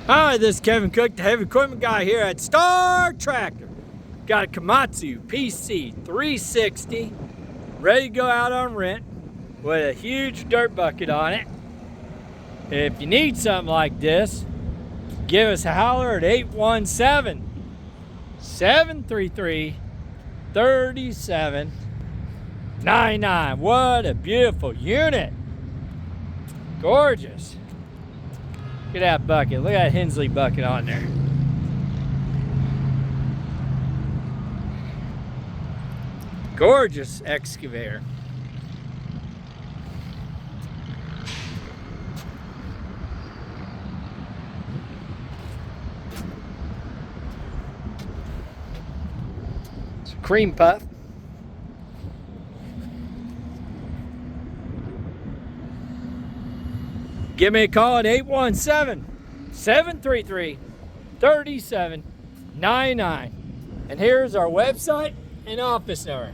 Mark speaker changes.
Speaker 1: Hi, this is Kevin Cook, the heavy equipment guy here at Star Tractor. Got a Komatsu PC360 ready to go out on rent with a huge dirt bucket on it. If you need something like this, give us a holler at 817-733-3799. What a beautiful unit. Gorgeous. Look at that bucket. Look at that Hensley bucket on there. Gorgeous excavator. It's a cream puff. Give me a call at 817-733-3799. And here's our website and office number.